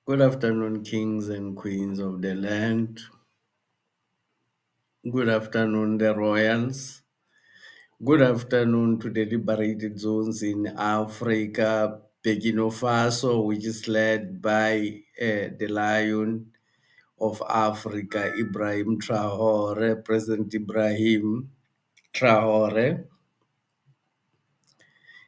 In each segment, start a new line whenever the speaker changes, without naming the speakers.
Good afternoon, kings and queens of the land. Good afternoon, the royals. Good afternoon to the liberated zones in Africa, Burkina Faso, which is led by the Lion of Africa, Ibrahim Traore, President Ibrahim Traore.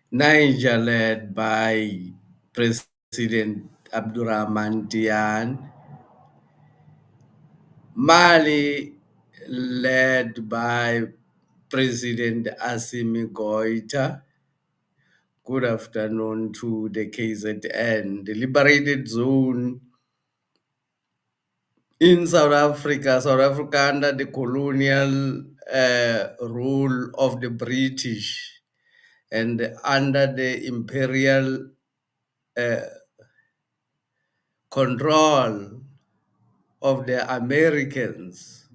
Niger, led by President Abdurrahman Tian. Mali, led by President Assimi Goita. Good afternoon to the KZN, the liberated zone in South Africa. South Africa under the colonial rule of the British and under the imperial control of the Americans.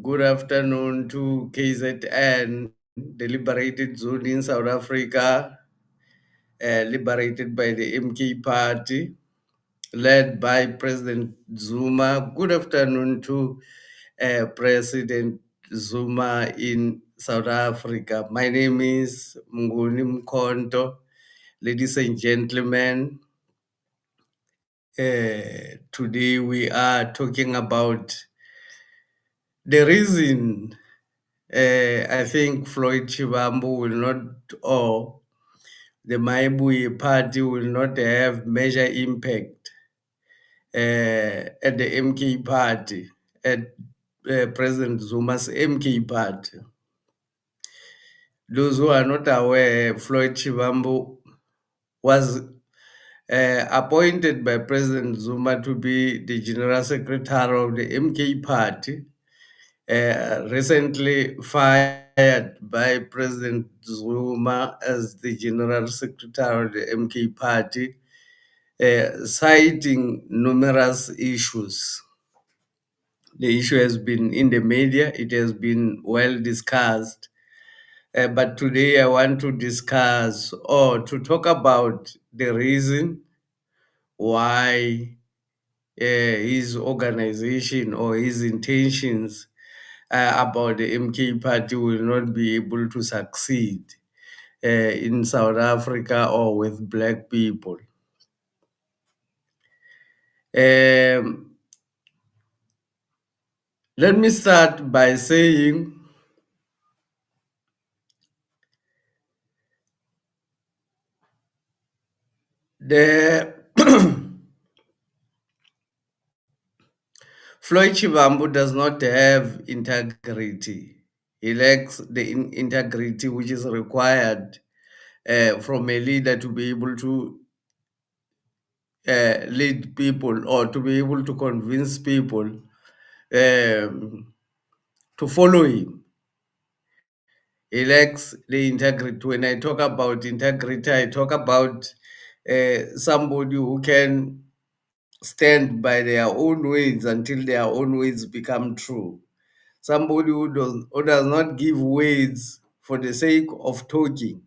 Good afternoon to KZN, the liberated zone in South Africa, liberated by the MK party, led by President Zuma. Good afternoon to President Zuma in South Africa. My name is Mnguni Mkonto. Ladies and gentlemen, today we are talking about the reason I think Floyd Shivambu will not, or the Maibui party will not have major impact at the MK party, at President Zuma's MK party. Those who are not aware, Floyd Shivambu was appointed by President Zuma to be the General Secretary of the MK party, recently fired by President Zuma as the General Secretary of the MK party, citing numerous issues. The issue has been in the media, it has been well discussed. But today I want to discuss or to talk about the reason why his organization or his intentions about the MK party will not be able to succeed in South Africa or with Black people. Let me start by saying the Floyd Shivambu does not have integrity. He lacks the integrity which is required from a leader to be able to lead people or to be able to convince people to follow him. He lacks the integrity. When I talk about integrity, I talk about somebody who can stand by their own words until their own words become true. Somebody who does not give words for the sake of talking.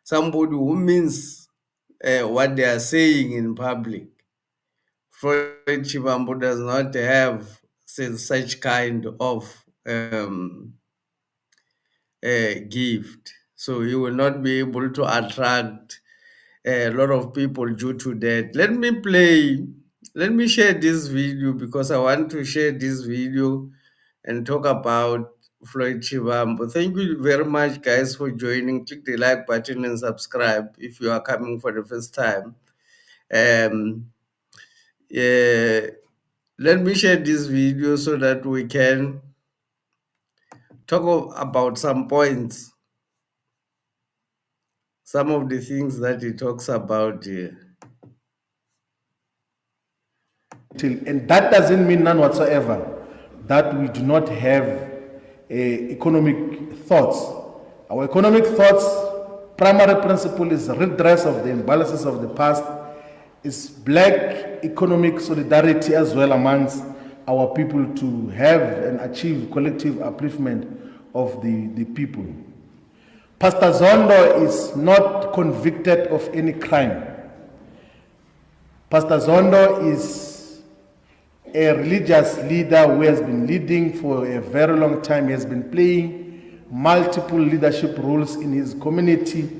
Somebody who means what they are saying in public. Floyd Shivambu does not have such kind of gift. So he will not be able to attract a lot of people due to that. Let me share this video because I want to share this video and talk about Floyd Shivambu. Thank you very much, guys, for joining. Click the like button and subscribe if you are coming for the first time. Let me share this video so that we can talk about some points, some of the things that he talks about here.
And that doesn't mean none whatsoever that we do not have economic thoughts. Our economic thoughts, primary principle is redress of the imbalances of the past, is black economic solidarity as well amongst our people to have and achieve collective upliftment of the people. Pastor Zondo is not convicted of any crime. Pastor Zondo is a religious leader who has been leading for a very long time. He has been playing multiple leadership roles in his community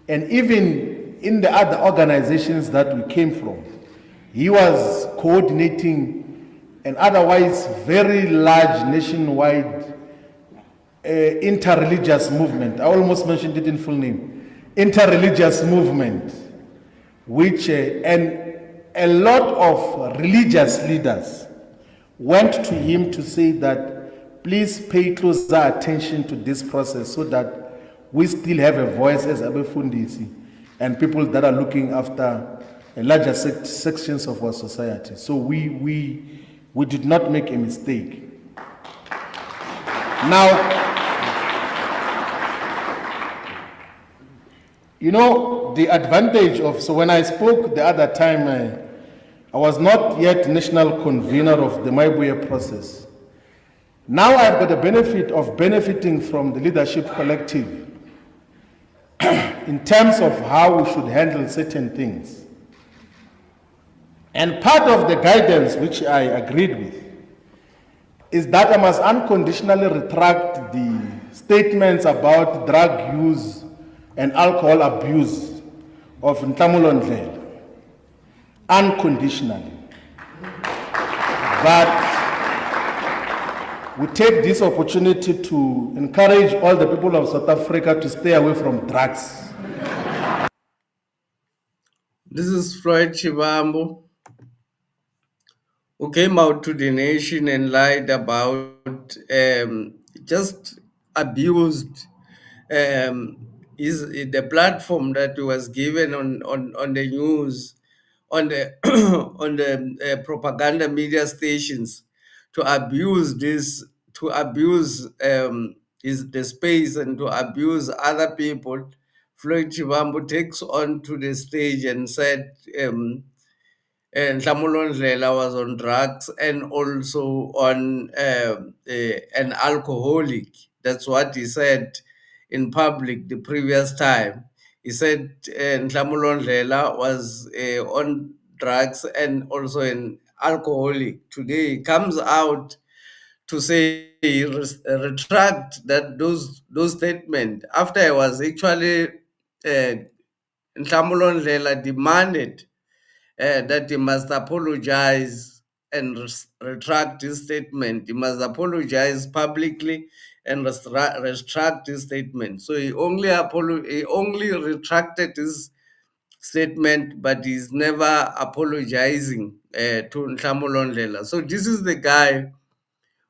and even in the other organizations that we came from. He was coordinating an otherwise very large nationwide interreligious movement. I almost mentioned it in full name. Interreligious movement, which and a lot of religious leaders went to him to say that please pay closer attention to this process so that we still have a voice as abefundisi and people that are looking after larger sections of our society. So we did not make a mistake. Now, you know, the advantage of, so when I spoke the other time, I was not yet national convener of the Maibuya process. Now I've got the benefit of benefiting from the leadership collective in terms of how we should handle certain things. And part of the guidance which I agreed with is that I must unconditionally retract the statements about drug use and alcohol abuse of Ntamulo Ndlela, unconditionally. But we take this opportunity to encourage all the people of South Africa to stay away from drugs.
This is Floyd Shivambu, who came out to the nation and lied about just abused the platform that was given on the news, on the on the propaganda media stations, to abuse this, to abuse is the space and to abuse other people. Floyd Shivambu takes on to the stage and said and Nhlamulo Ndlela was on drugs and also on an alcoholic. That's what he said in public the previous time. He said Nhlamulo Ndlela was on drugs and also an alcoholic. Today he comes out to say retract that those statements after I was actually Nhlamulo Ndlela demanded that he must apologize and retract his statement. He must apologize publicly and retract his statement. So he only retracted his statement, but he's never apologizing to Nhlamulo Ndlela. So this is the guy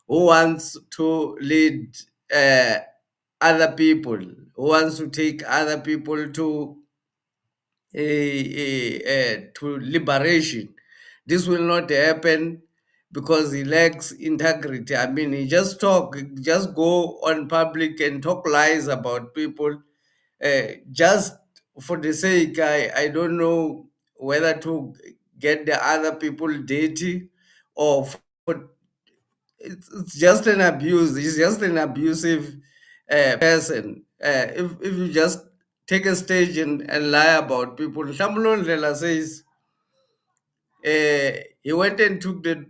who wants to lead other people, who wants to take other people to liberation. This will not happen because he lacks integrity. I mean, he just go on public and talk lies about people, just for the sake. I don't know whether to get the other people dirty or for, it's just an abuse. He's just an abusive person. If you just take a stage and lie about people, Shamlon Lela says he went and took the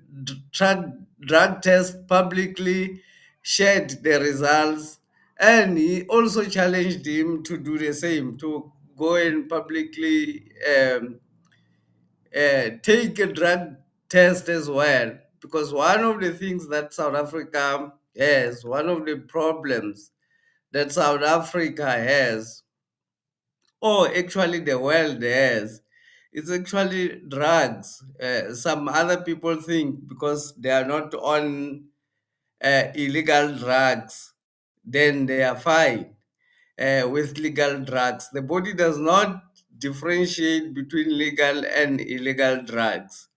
drug test publicly, shared the results, and he also challenged him to do the same, to go and publicly take a drug test as well. Because one of the things that South Africa has, one of the problems that South Africa has, or actually the world has, it's actually drugs. Some other people think because they are not on illegal drugs, then they are fine with legal drugs. The body does not differentiate between legal and illegal drugs.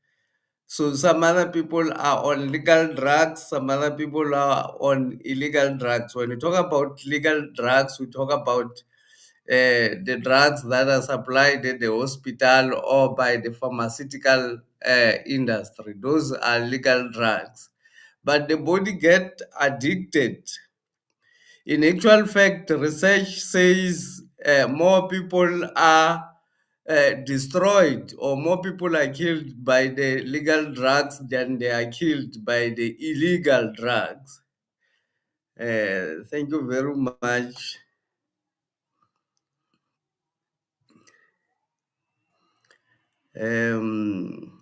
So some other people are on legal drugs, some other people are on illegal drugs. When we talk about legal drugs, we talk about the drugs that are supplied at the hospital or by the pharmaceutical industry. Those are legal drugs. But the body get addicted. In actual fact, research says more people are destroyed, or more people are killed by the legal drugs than they are killed by the illegal drugs. Thank you very much. Um,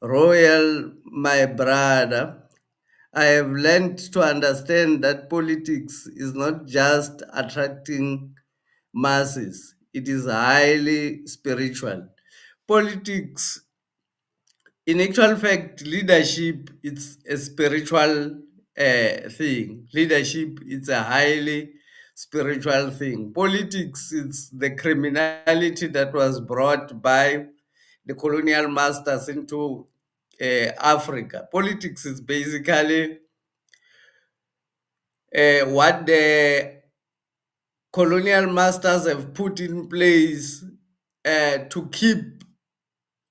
Royal, my brother, I have learned to understand that politics is not just attracting masses, it is highly spiritual. Politics, in actual fact, leadership it's a spiritual thing. Leadership is a highly spiritual thing. Politics is the criminality that was brought by the colonial masters into Africa. Politics is basically what the colonial masters have put in place to keep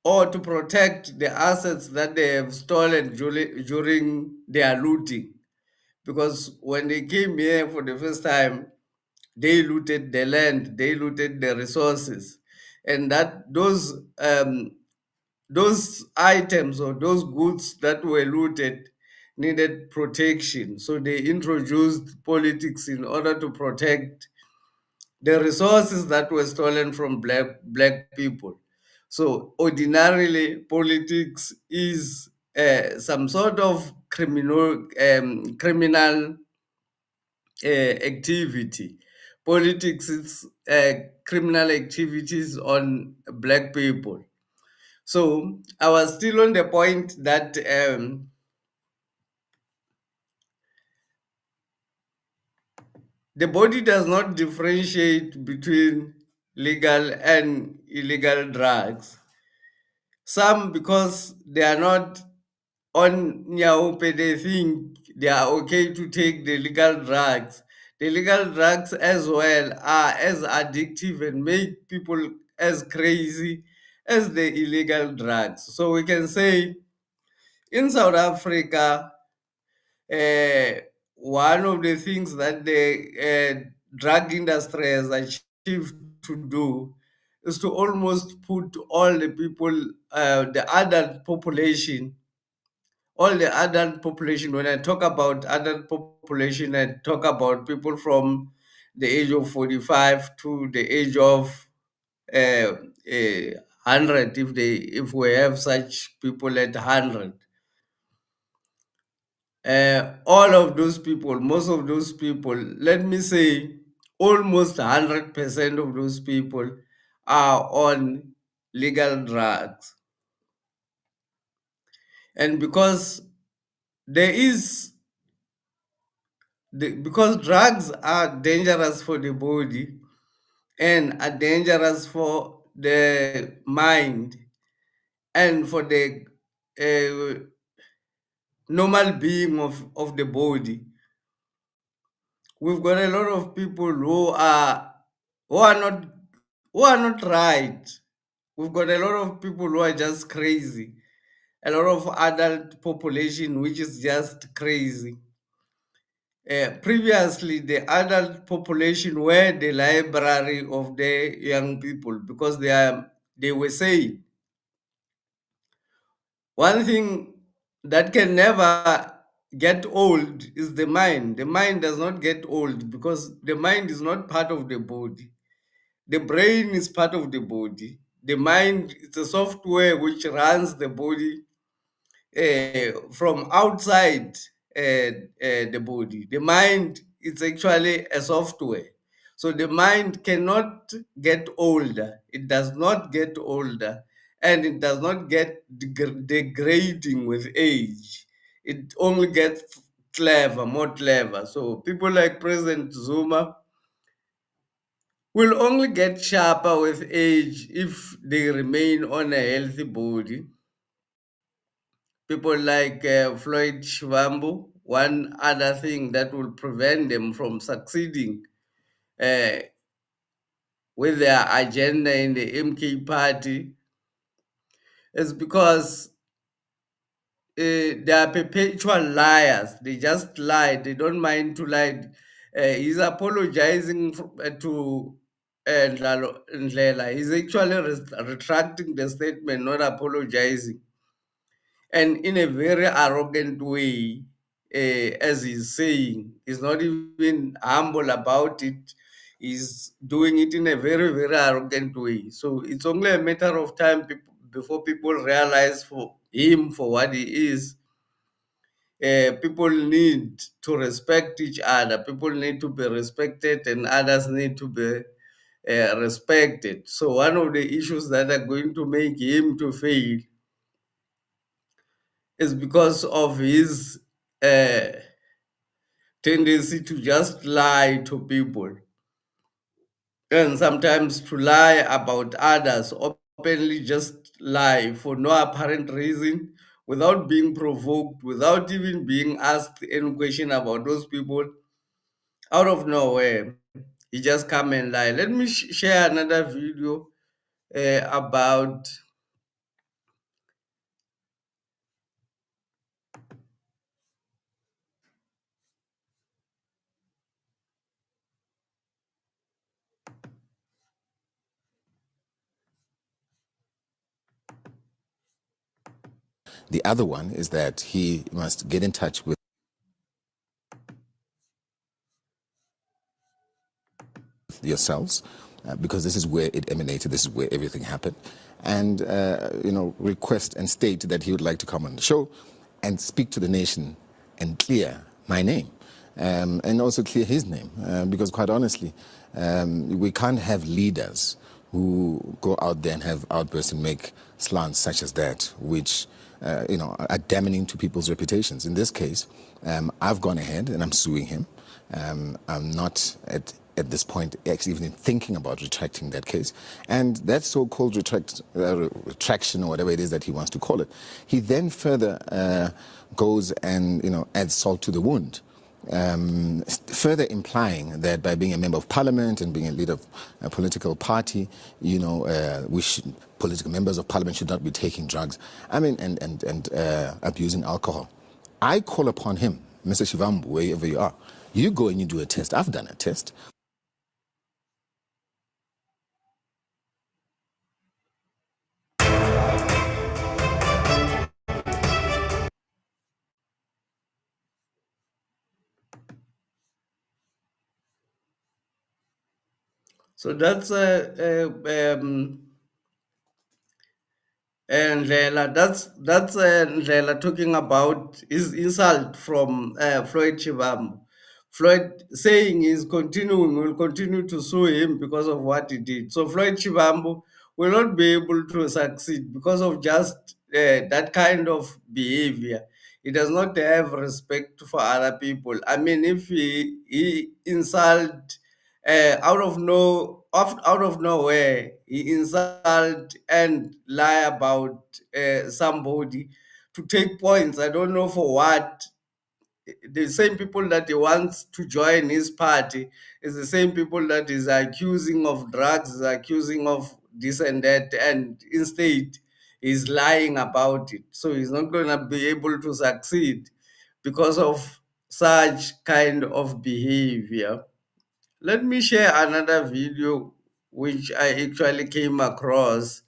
or to protect the assets that they have stolen during their looting. Because when they came here for the first time, they looted the land, they looted the resources, and that those items or those goods that were looted needed protection. So they introduced politics in order to protect the resources that were stolen from black people. So ordinarily, politics is some sort of criminal activity. Politics is criminal activities on black people. So I was still on the point that the body does not differentiate between legal and illegal drugs. Some, because they are not on Nyaope, they think they are okay to take the legal drugs. The legal drugs as well are as addictive and make people as crazy as the illegal drugs. So we can say in South Africa, uh, one of the things that the drug industry has achieved to do is to almost put all the people, the adult population, all the adult population. When I talk about adult population, I talk about people from the age of 45 to the age of uh, 100, if we have such people at 100. All of those people, most of those people, let me say almost 100% of those people are on legal drugs. And because there is, because drugs are dangerous for the body and are dangerous for the mind and for the uh, normal being of the body, we've got a lot of people who are not who are not right. We've got a lot of people who are just crazy. A lot of adult population which is just crazy. Previously, the adult population were the library of the young people because they were saying one thing that can never get old is the mind. The mind does not get old because the mind is not part of the body. The brain is part of the body. The mind is a software which runs the body from outside the body. The mind is actually a software. So the mind cannot get older. It does not get older, and it does not get degrading with age. It only gets clever, more clever. So people like President Zuma will only get sharper with age if they remain on a healthy body. People like Floyd Shivambu, one other thing that will prevent them from succeeding uh, with their agenda in the MK party is because they are perpetual liars. They just lie. They don't mind to lie. He's apologizing to Ndlela, he's actually retracting the statement, not apologizing, and in a very arrogant way, as he's saying. He's not even humble about it. He's doing it in a very, very arrogant way. So it's only a matter of time before people realize for him for what he is. People need to respect each other. People need to be respected, and others need to be respected. So one of the issues that are going to make him to fail is because of his uh, tendency to just lie to people, and sometimes to lie about others, openly just lie for no apparent reason, without being provoked, without even being asked any question about those people. Out of nowhere, he just come and lie. Let me share another video about.
The other one is that he must get in touch with yourselves, because this is where it emanated, this is where everything happened, and request and state that he would like to come on the show and speak to the nation and clear my name, and also clear his name, because quite honestly, we can't have leaders who go out there and have outbursts and make slants such as that, which are damning to people's reputations. In this case, I've gone ahead and I'm suing him. I'm not at this point actually even thinking about retracting that case. And that so-called retraction, or whatever it is that he wants to call it, he then further goes and adds salt to the wound. Further implying that by being a member of parliament and being a leader of a political party, political members of parliament should not be taking drugs, and abusing alcohol. I call upon him, Mr. Shivambu, wherever you are, you go and you do a test. I've done a test.
So that's and Lela, that's Lela talking about his insult from Floyd Shivambu. Floyd saying will continue to sue him because of what he did. So Floyd Shivambu will not be able to succeed because of just that kind of behavior. He does not have respect for other people. I mean, if he insult out of nowhere, he insult and lie about somebody to take points. I don't know for what. The same people that he wants to join his party is the same people that is accusing of drugs, is accusing of this and that, and instead he's lying about it. So he's not going to be able to succeed because of such kind of behavior. Let me share another video which I actually came across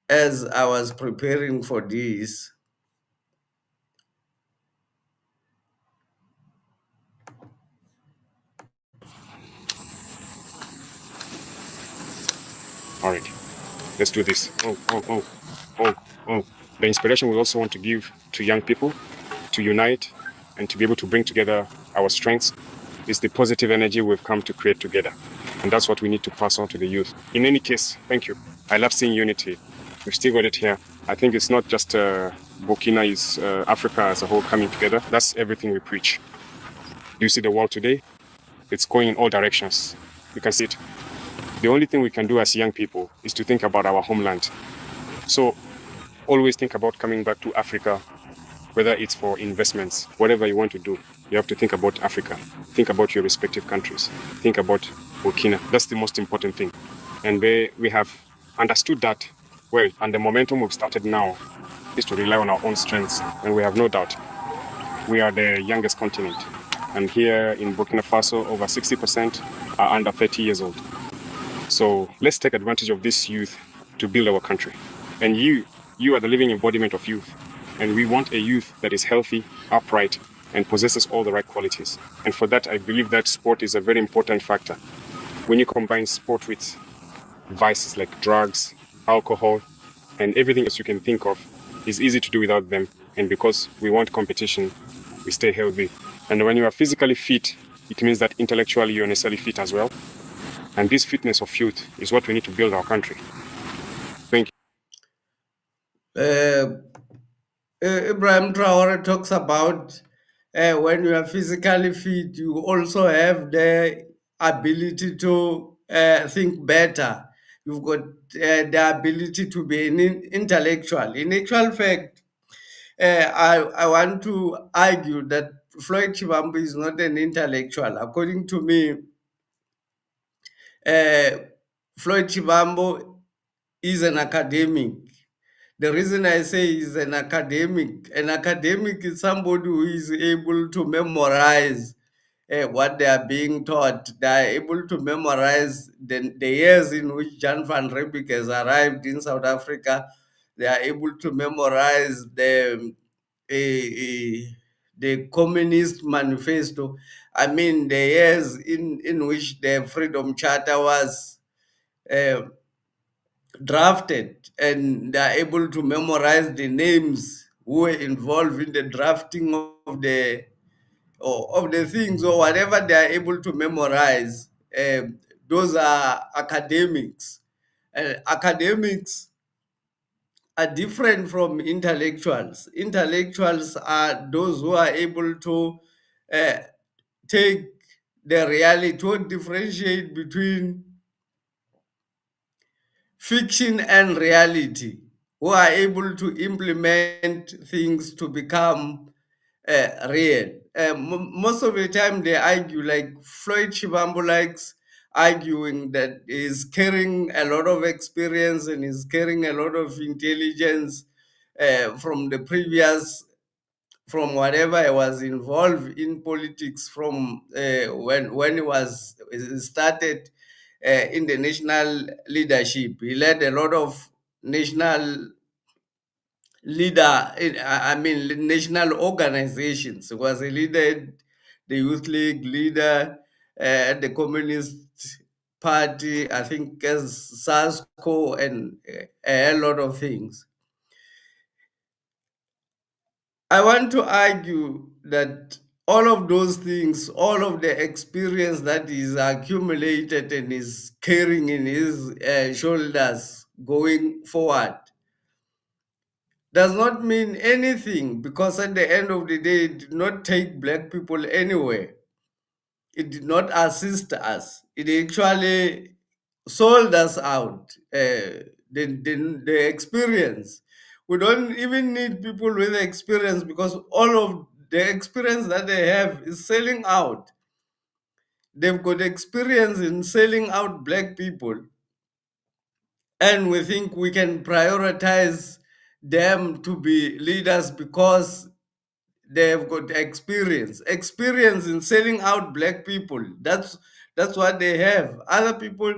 as I was preparing for this.
All right, let's do this. Oh. The inspiration we also want to give to young people to unite and to be able to bring together our strengths is the positive energy we've come to create together. And that's what we need to pass on to the youth. In any case, thank you. I love seeing unity. We've still got it here. I think it's not just Burkina, it's Africa as a whole coming together. That's everything we preach. You see the world today? It's going in all directions. You can see it. The only thing we can do as young people is to think about our homeland. So always think about coming back to Africa, whether it's for investments, whatever you want to do. You have to think about Africa. Think about your respective countries. Think about Burkina. That's the most important thing. And we have understood that well, and the momentum we've started now is to rely on our own strengths. And we have no doubt we are the youngest continent. And here in Burkina Faso, over 60% are under 30 years old. So let's take advantage of this youth to build our country. And you are the living embodiment of youth. And we want a youth that is healthy, upright, and possesses all the right qualities. And for that, I believe that sport is a very important factor. When you combine sport with vices like drugs, alcohol, and everything else you can think of, is easy to do without them. And because we want competition, we stay healthy. And when you are physically fit, it means that intellectually you're necessarily fit as well. And this fitness of youth is what we need to build our country. Thank you.
Ibrahim Traore talks about when you are physically fit, you also have the ability to think better. You've got the ability to be an intellectual. In actual fact, I want to argue that Floyd Shivambu is not an intellectual. According to me, Floyd Shivambu is an academic. The reason I say he's an academic is somebody who is able to memorize what they are being taught. They are able to memorize the years in which Jan van Riebeeck has arrived in South Africa. They are able to memorize the Communist Manifesto. I mean, the years in which the Freedom Charter was uh, drafted, and they are able to memorize the names who were involved in the drafting of the things, or whatever they are able to memorize. Those are academics. Academics are different from intellectuals. Intellectuals are those who are able to uh, take the reality, to differentiate between fiction and reality, who are able to implement things to become real. Most of the time they argue, like Floyd Shivambu likes arguing that he's carrying a lot of experience and he's carrying a lot of intelligence from the previous, from whatever he was involved in politics, from when he started in the national leadership. He led a lot of national national organizations. He was a leader at the Youth League, leader at the Communist Party, I think as SASCO, and a lot of things. I want to argue that all of those things, all of the experience that is accumulated and is carrying in his shoulders going forward, does not mean anything, because at the end of the day, it did not take black people anywhere. It did not assist us. It actually sold us out. The experience. We don't even need people with experience, because all of the experience that they have is selling out. They've got experience in selling out black people, and we think we can prioritize them to be leaders because they've got experience in selling out black people. That's what they have. Other people,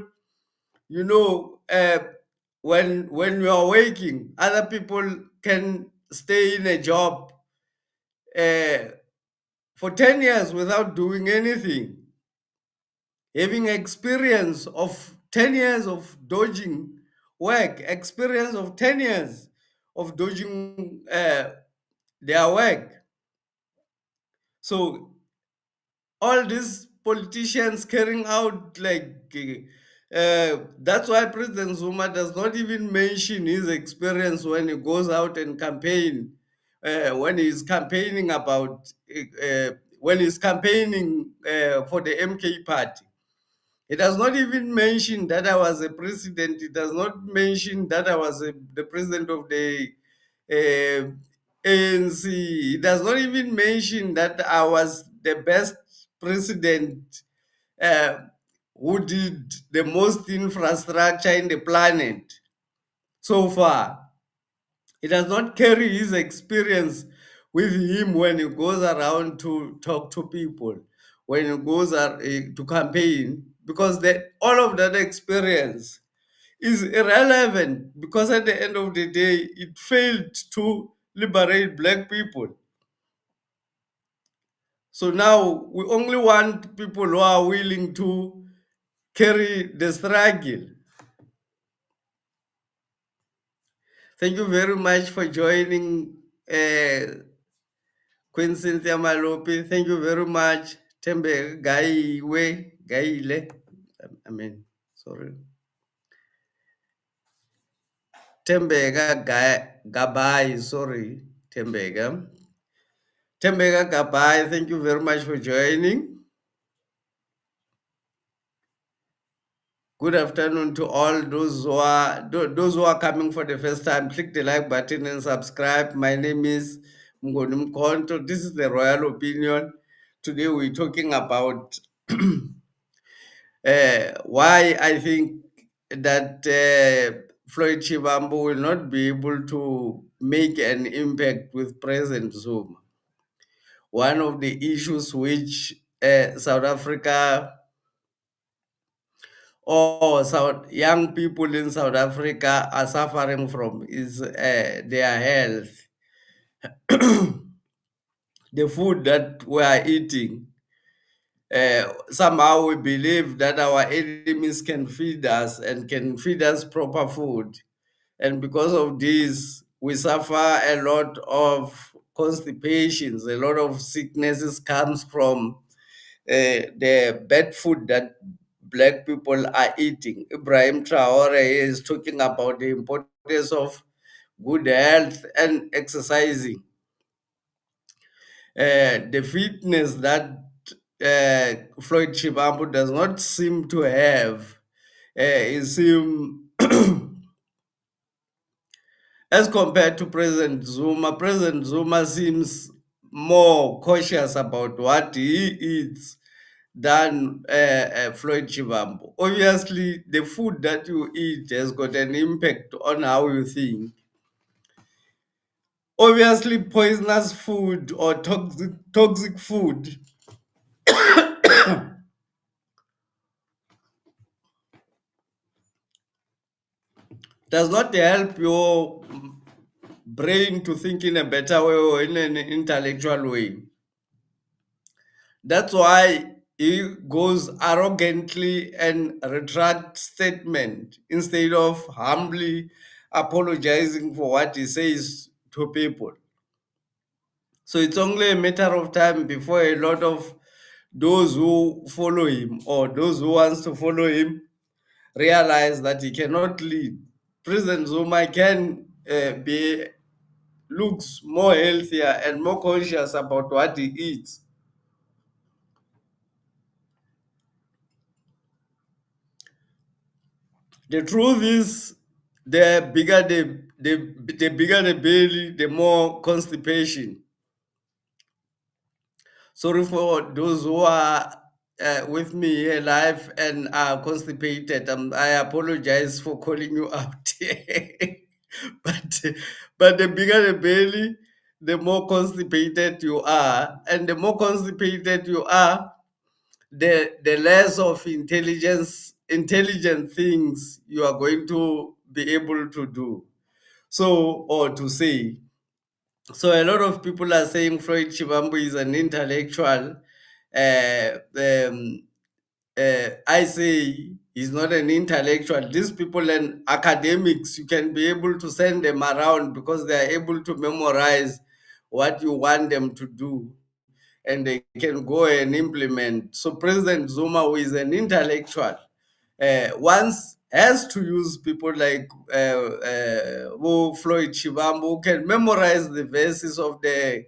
you know, when you are waking, other people can stay in a job uh, for 10 years without doing anything, having experience of 10 years of dodging work, experience of 10 years of dodging their work. So all these politicians carrying out, like, that's why President Zuma does not even mention his experience when he goes out and campaign, when he's campaigning about, when he's campaigning for the MK party. It does not even mention that I was a president. It does not mention that I was the president of the uh, ANC. It does not even mention that I was the best president uh, who did the most infrastructure in the planet so far. He does not carry his experience with him when he goes around to talk to people, when he goes to campaign. because all of that experience is irrelevant, because at the end of the day, it failed to liberate black people. So now we only want people who are willing to carry the struggle. Thank you very much for joining, Queen Cynthia Malopi. Thank you very much, Tembe Gaile. I mean, sorry. Tembega Gabai, sorry, Tembega. Tembega Gabai, thank you very much for joining. Good afternoon to all those who are coming for the first time. Click the like button and subscribe. My name is Mngoni Mkonto. This is the Royal Opinion. Today we're talking about why I think that Floyd Shivambu will not be able to make an impact with President Zuma. One of the issues which South Africa or young people in South Africa are suffering from is their health. The food that we are eating, somehow we believe that our enemies can feed us and can feed us proper food. And because of this, we suffer a lot of constipations, a lot of sicknesses comes from the bad food that black people are eating. Ibrahim Traore is talking about the importance of good health and exercising. The fitness that Floyd Shivambu does not seem to have is him as compared to President Zuma. President Zuma seems more cautious about what he eats than Floyd Shivambu. Obviously, the food that you eat has got an impact on how you think. Obviously, poisonous food or toxic food does not help your brain to think in a better way or in an intellectual way. That's why he goes arrogantly and retract statement instead of humbly apologizing for what he says to people. So it's only a matter of time before a lot of those who follow him or those who wants to follow him realize that he cannot lead. President Zuma can be looks more healthier and more conscious about what he eats. The truth is, the bigger the bigger the belly, the more constipation. Sorry for those who are with me here live and are constipated. I apologize for calling you out. but but the bigger the belly, the more constipated you are, and the more constipated you are, the less of intelligent things you are going to be able to do. So, or to say. So a lot of people are saying Floyd Shivambu is an intellectual. Uh, um, I say he's not an intellectual. These people and academics, you can be able to send them around because they are able to memorize what you want them to do, and they can go and implement. So President Zuma, who is an intellectual, once has to use people like Floyd Shivambu, who can memorize the verses of the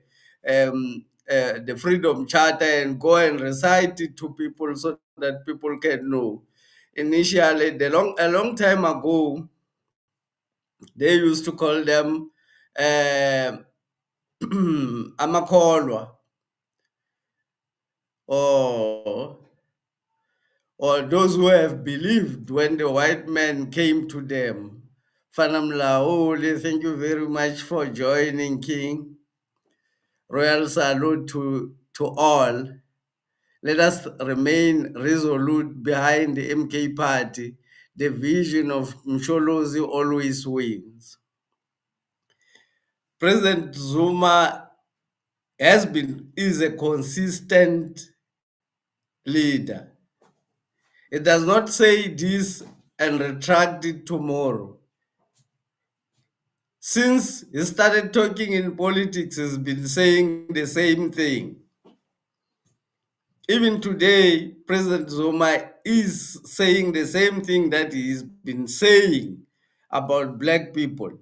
Freedom Charter and go and recite it to people so that people can know. Initially, a long time ago, they used to call them Amakolwa, or those who have believed when the white man came to them. Fanam Laoli, thank you very much for joining, King. Royal salute to all. Let us remain resolute behind the MK party. The vision of Msholozi always wins. President Zuma is a consistent leader. It does not say this and retract it tomorrow. Since he started talking in politics, he's been saying the same thing. Even today, President Zuma is saying the same thing that he's been saying about black people.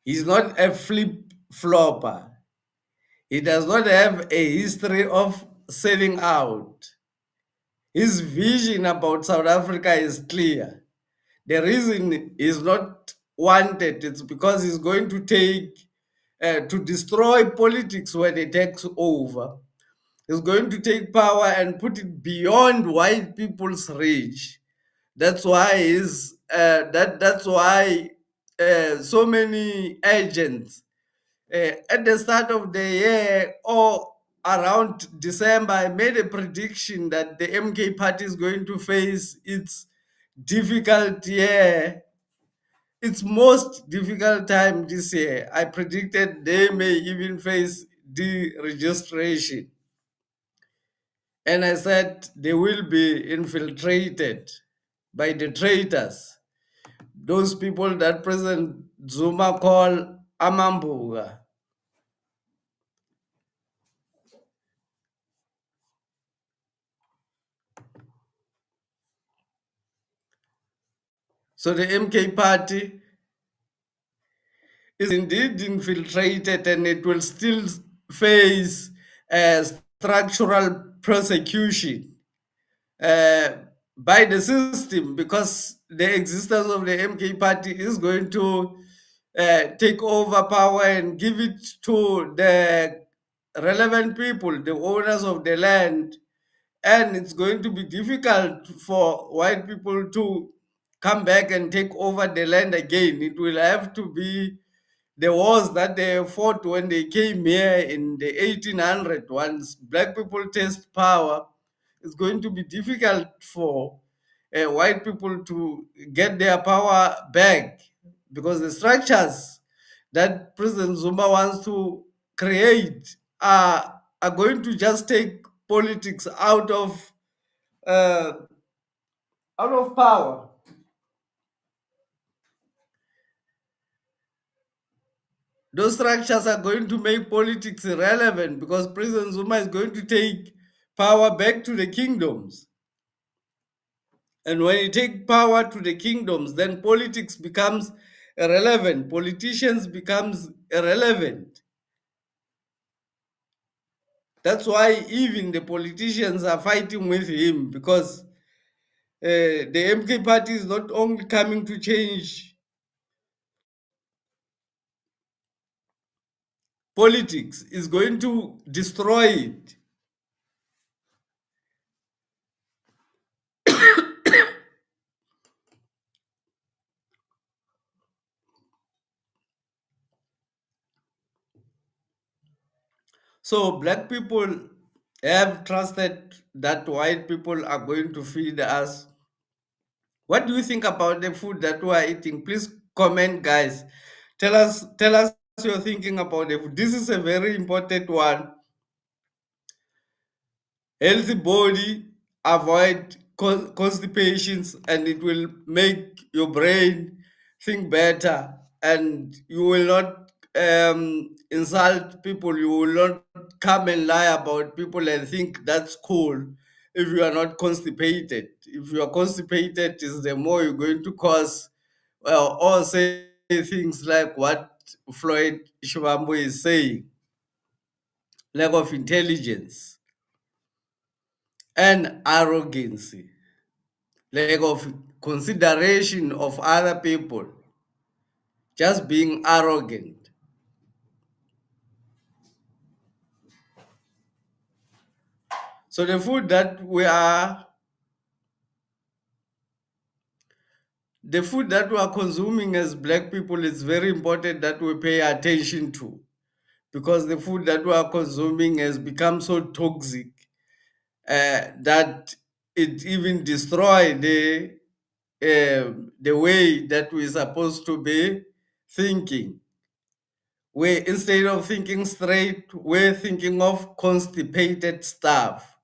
He's not a flip-flopper. He does not have a history of selling out. His vision about South Africa is clear. The reason he's not wanted is because he's going to to destroy politics when he takes over. He's going to take power and put it beyond white people's reach. That's why that's why so many agents at the start of the year or around December, I made a prediction that the MK party is going to face its difficult year, its most difficult time this year. I predicted they may even face deregistration. And I said they will be infiltrated by the traitors, those people that President Zuma called Amambuga. So the MK party is indeed infiltrated and it will still face structural persecution by the system, because the existence of the MK party is going to take over power and give it to the relevant people, the owners of the land. And it's going to be difficult for white people to come back and take over the land again. It will have to be the wars that they fought when they came here in the 1800s. Once black people taste power, it's going to be difficult for white people to get their power back, because the structures that President Zuma wants to create are going to just take politics uh, out of power. Those structures are going to make politics irrelevant, because President Zuma is going to take power back to the kingdoms. And when you take power to the kingdoms, then politics becomes irrelevant. Politicians becomes irrelevant. That's why even the politicians are fighting with him, because the MK party is not only coming to change politics, is going to destroy it. So black people have trusted that white people are going to feed us. What do you think about the food that we are eating? Please comment, guys. Tell us your thinking about the food. This is a very important one. Healthy body, avoid constipations, and it will make your brain think better, and you will not insult people. You will not come and lie about people and think that's cool if you are not constipated. If you are constipated, is the more you're going to cause, well, or say things like what Floyd Shivambu is saying: lack of intelligence and arrogancy, lack of consideration of other people, just being arrogant. So the food that we are consuming as black people is very important that we pay attention to, because the food that we are consuming has become so toxic. that it even destroy the way that we're supposed to be thinking. We, instead of thinking straight, we're thinking of constipated stuff.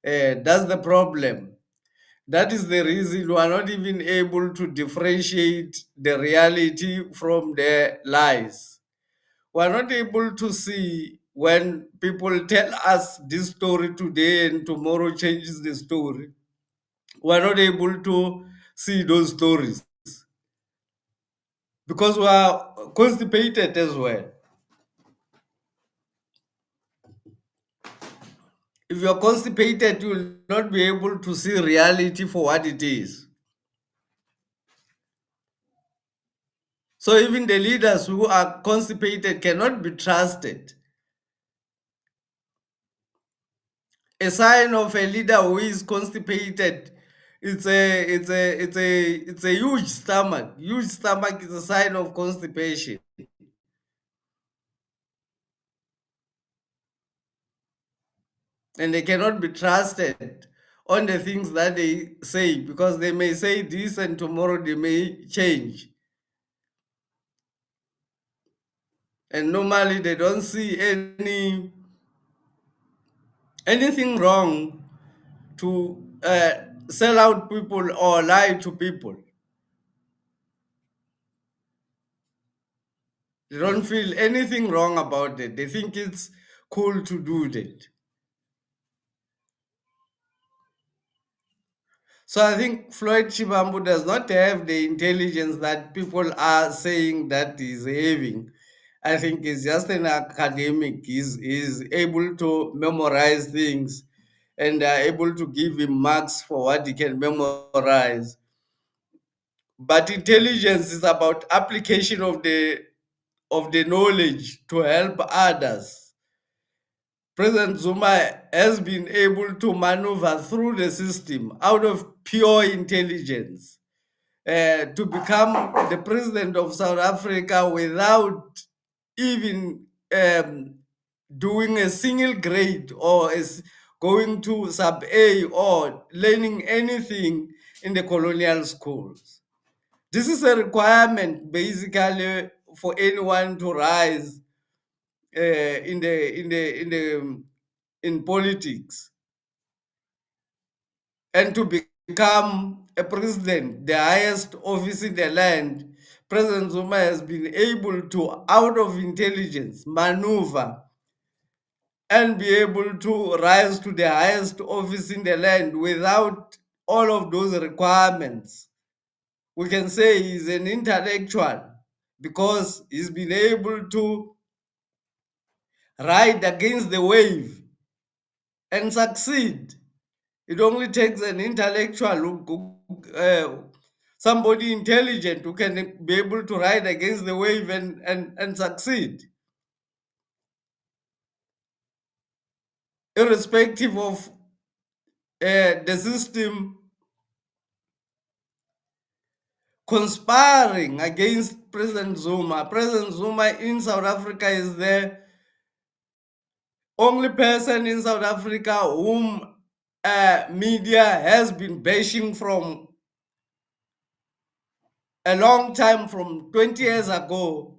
That's the problem. That is the reason we are not even able to differentiate the reality from the lies. We are not able to see when people tell us this story today and tomorrow changes the story. We are not able to see those stories because we are constipated as well. If you're constipated, you will not be able to see reality for what it is. So even the leaders who are constipated cannot be trusted. A sign of a leader who is constipated, it's a huge stomach. Huge stomach is a sign of constipation. And they cannot be trusted on the things that they say, because they may say this and tomorrow they may change. And normally they don't see anything wrong to sell out people or lie to people. They don't feel anything wrong about it. They think it's cool to do that. So I think Floyd Shivambu does not have the intelligence that people are saying that he's having. I think he's just an academic. He's able to memorize things and are able to give him marks for what he can memorize. But intelligence is about application of the knowledge to help others. President Zuma has been able to maneuver through the system out of pure intelligence to become the president of South Africa without even doing a single grade or going to sub A or learning anything in the colonial schools. This is a requirement basically for anyone to rise in politics and to become a president, the highest office in the land. President Zuma has been able to, out of intelligence, maneuver and be able to rise to the highest office in the land without all of those requirements. We can say he's an intellectual because he's been able to ride against the wave and succeed. It only takes an intellectual, somebody intelligent who can be able to ride against the wave and succeed, irrespective of the system conspiring against President Zuma. President Zuma in South Africa is the only person in South Africa whom media has been bashing from a long time, from 20 years ago.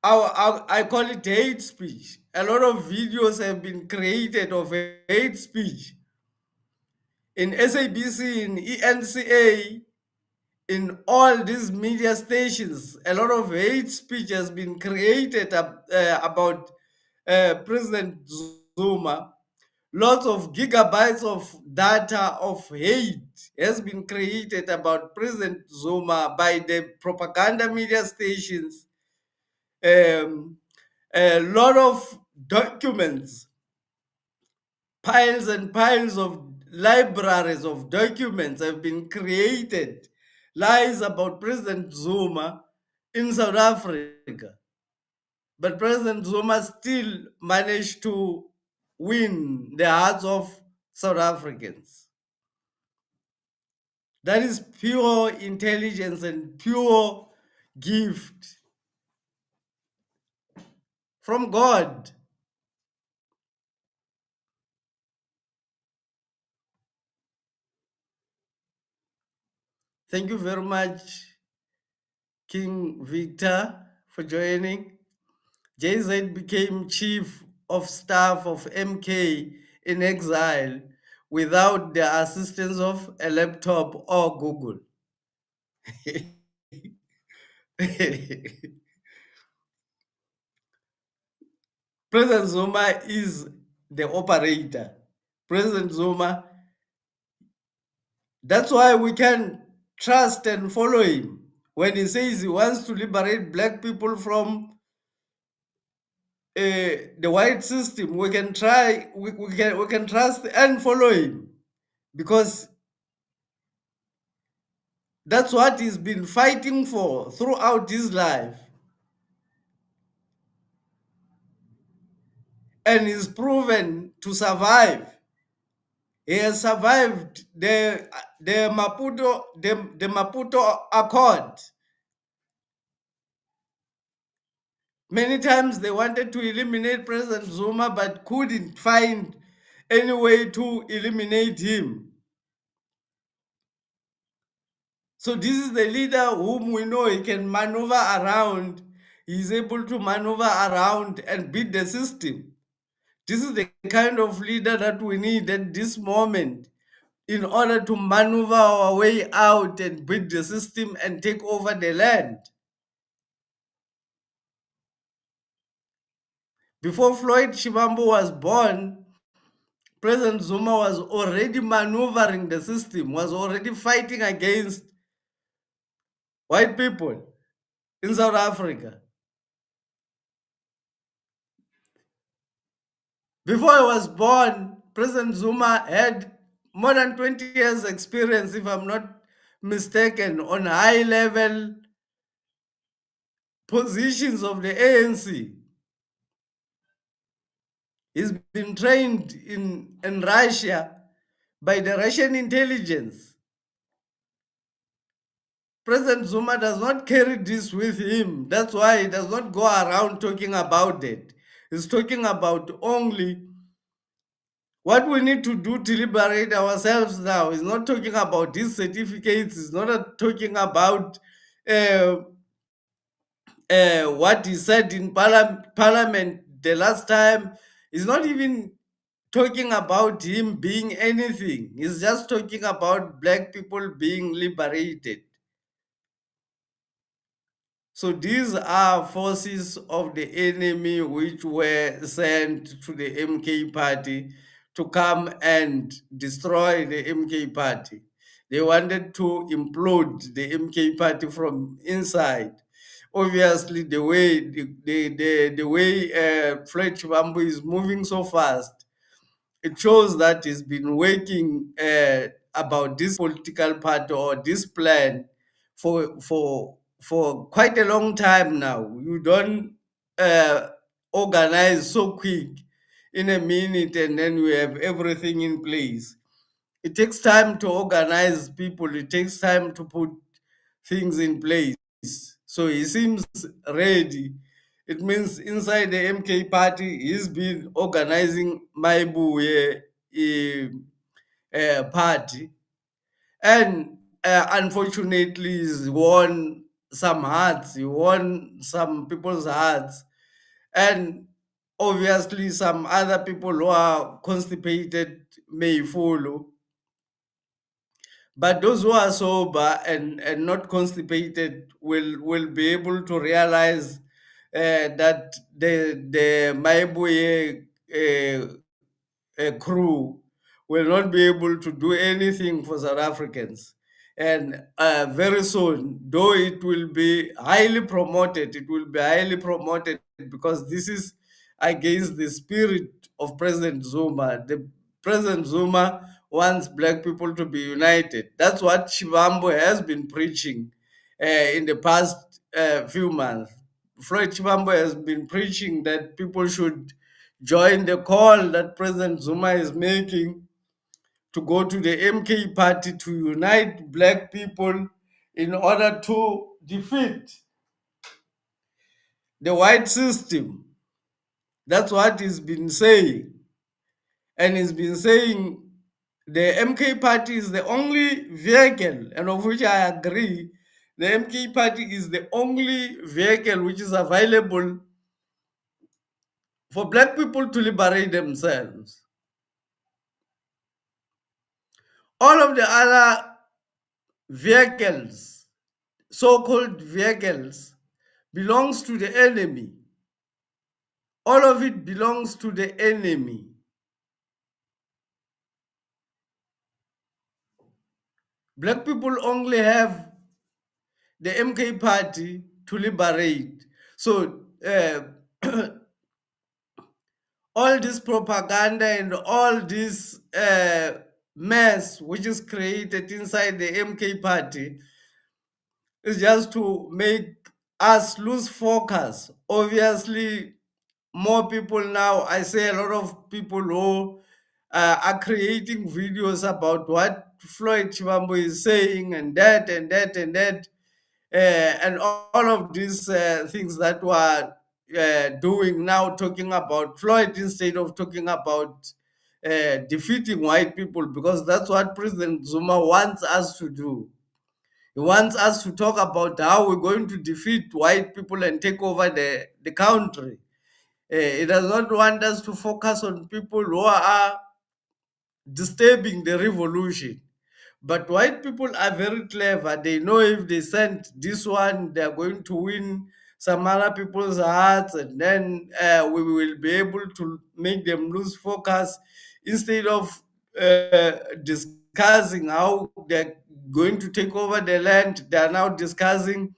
I call it hate speech. A lot of videos have been created of hate speech in SABC, in ENCA, in all these media stations. A lot of hate speech has been created about President Zuma. Lots of gigabytes of data of hate has been created about President Zuma by the propaganda media stations. A lot of documents, piles and piles of libraries of documents have been created, lies about President Zuma in South Africa. But President Zuma still managed to win the hearts of South Africans. That is pure intelligence and pure gift from God. Thank you very much, King Victor, for joining. JZ became chief of staff of MK in exile without the assistance of a laptop or Google. President Zuma is the operator. President Zuma, that's why we can trust and follow him. When he says he wants to liberate black people from the white system, we can we can trust and follow him, because that's what he's been fighting for throughout his life, and he's proven to survive. He has survived the Maputo Accord. Many times they wanted to eliminate President Zuma but couldn't find any way to eliminate him. So this is the leader whom we know he can maneuver around. He's able to maneuver around and beat the system. This is the kind of leader that we need at this moment in order to maneuver our way out and beat the system and take over the land. Before Floyd Shivambu was born, President Zuma was already maneuvering the system, was already fighting against white people in South Africa. Before I was born, President Zuma had more than 20 years experience, if I'm not mistaken, on high-level positions of the ANC. He's been trained in Russia by the Russian intelligence. President Zuma does not carry this with him. That's why he does not go around talking about it. He's talking about only what we need to do to liberate ourselves now. He's not talking about these certificates. He's not talking about uh, what he said in parliament the last time. He's not even talking about him being anything. He's just talking about black people being liberated. So these are forces of the enemy which were sent to the MK party to come and destroy the MK party. They wanted to implode the MK party from inside. Obviously, the way Floyd Shivambu is moving so fast, it shows that he's been working about this political party or this plan for quite a long time now. You don't organize so quick in a minute and then we have everything in place. It takes time to organize people. It takes time to put things in place. So he seems ready. It means inside the MK party, he's been organizing Maibu party. And unfortunately, he's won some hearts. He won some people's hearts. And obviously, some other people who are constipated may follow. But those who are sober and not constipated will be able to realize that the Maibuye crew will not be able to do anything for South Africans. And very soon, though it will be highly promoted, because this is against the spirit of President Zuma. The President Zuma wants black people to be united. That's what Shivambu has been preaching in the past few months. Floyd Shivambu has been preaching that people should join the call that President Zuma is making to go to the MK party to unite black people in order to defeat the white system. That's what he's been saying. And he's been saying the MK party is the only vehicle, and of which I agree, the MK party is the only vehicle which is available for black people to liberate themselves. All of the other vehicles, so-called vehicles, belongs to the enemy. All of it belongs to the enemy. Black people only have the MK party to liberate. So all this propaganda and all this mess which is created inside the MK party is just to make us lose focus. Obviously, more people now, I say a lot of people who are creating videos about what Floyd Shivambu is saying and that and that and that, and all of these things that were doing now, talking about Floyd instead of talking about defeating white people, because that's what President Zuma wants us to do. He wants us to talk about how we're going to defeat white people and take over the country. He does not want us to focus on people who are disturbing the revolution. But white people are very clever. They know if they send this one, they're going to win some other people's hearts, and then we will be able to make them lose focus instead of discussing how they're going to take over the land. They are now discussing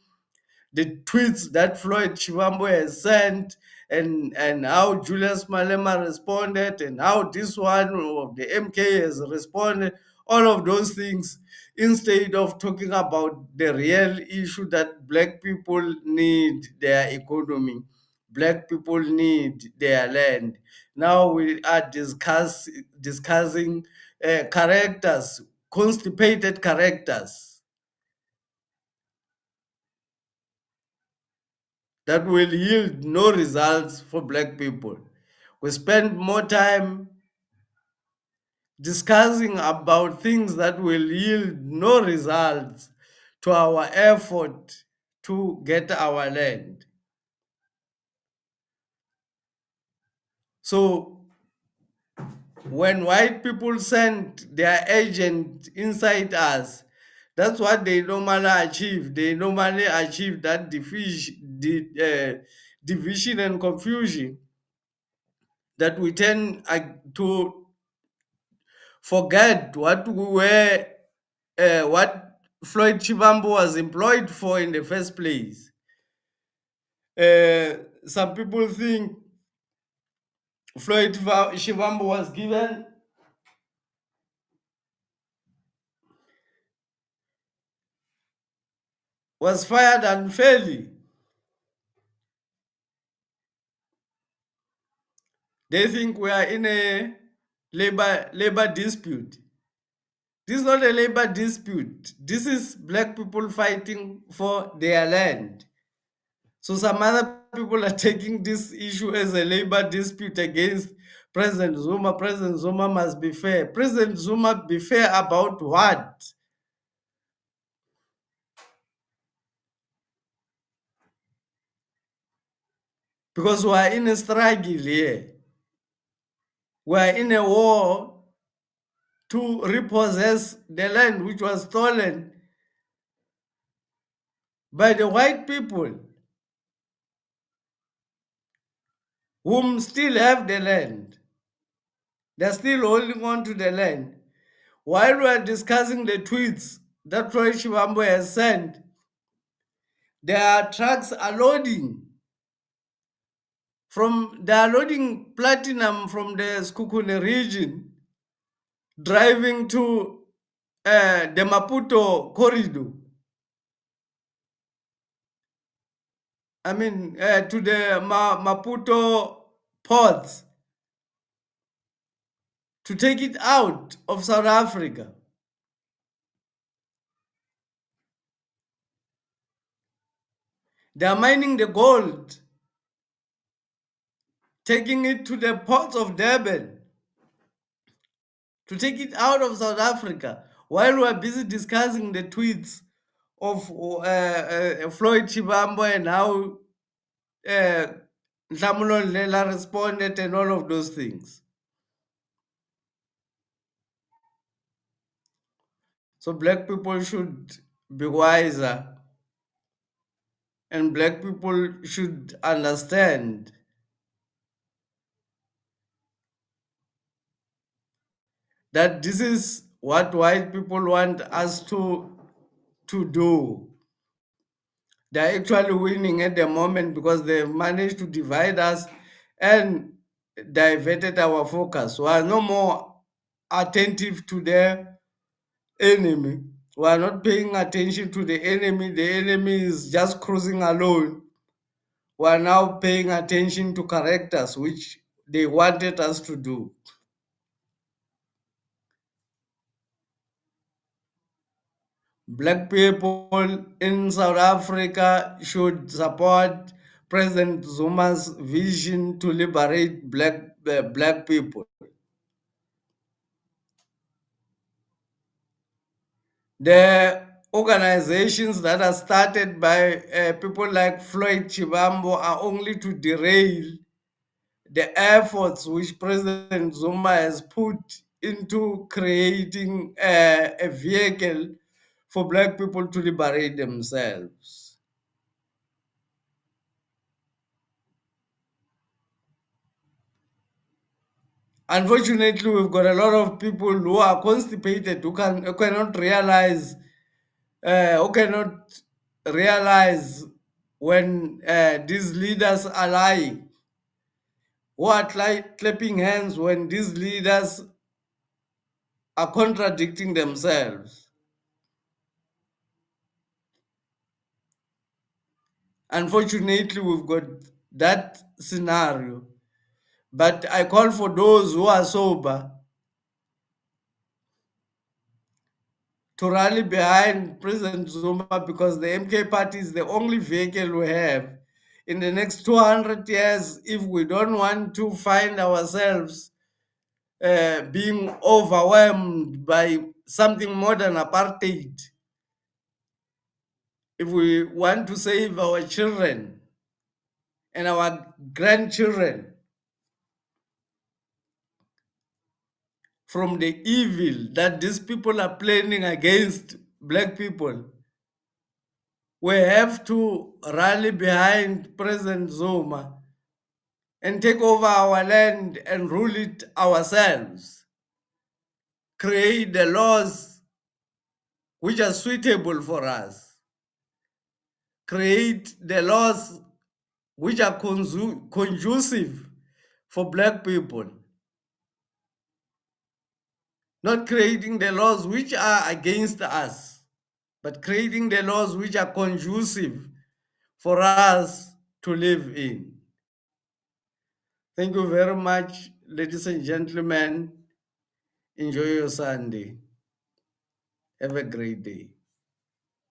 the tweets that Floyd Shivambu has sent, and how Julius Malema responded, and how this one of the MK has responded, all of those things, instead of talking about the real issue that black people need their economy, black people need their land. Now we are discussing characters, constipated characters that will yield no results for black people. We spend more time discussing about things that will yield no results to our effort to get our land. So when white people send their agent inside us, that's what they normally achieve. They normally achieve that division and confusion, that we tend to forget what we were, what Floyd Shivambu was employed for in the first place. Some people think Floyd Shivambu was fired unfairly. They think we are in a labor dispute. This is not a labor dispute. This is black people fighting for their land. So some other people are taking this issue as a labor dispute against President Zuma. President Zuma must be fair. President Zuma be fair about what? Because we are in a struggle here. We are in a war to repossess the land which was stolen by the white people, whom still have the land. They're still holding on to the land. While we are discussing the tweets that Floyd Shivambu has sent, their trucks are loading. They are loading platinum from the Skukune region, driving to the Maputo corridor. I mean, to the Maputo ports, to take it out of South Africa. They are mining the gold, taking it to the ports of Durban, to take it out of South Africa while we are busy discussing the tweets of Floyd Shivambu and how Nhlamulo Lela responded and all of those things. So black people should be wiser, and black people should understand that this is what white people want us to do. They're actually winning at the moment because they've managed to divide us and diverted our focus. We are no more attentive to their enemy. We are not paying attention to the enemy. The enemy is just cruising alone. We are now paying attention to characters, which they wanted us to do. Black people in South Africa should support President Zuma's vision to liberate black people. The organizations that are started by people like Floyd Shivambu are only to derail the efforts which President Zuma has put into creating a vehicle for black people to liberate themselves. Unfortunately, we've got a lot of people who are constipated, who cannot realize, who cannot realize when these leaders are lying, who are clapping hands when these leaders are contradicting themselves. Unfortunately, we've got that scenario. But I call for those who are sober to rally behind President Zuma, because the MK party is the only vehicle we have. In the next 200 years, if we don't want to find ourselves being overwhelmed by something more than apartheid, if we want to save our children and our grandchildren from the evil that these people are planning against black people, we have to rally behind President Zuma and take over our land and rule it ourselves. Create the laws which are suitable for us. Create the laws which are conducive for black people. Not creating the laws which are against us, but creating the laws which are conducive for us to live in. Thank you very much, ladies and gentlemen. Enjoy your Sunday. Have a great day.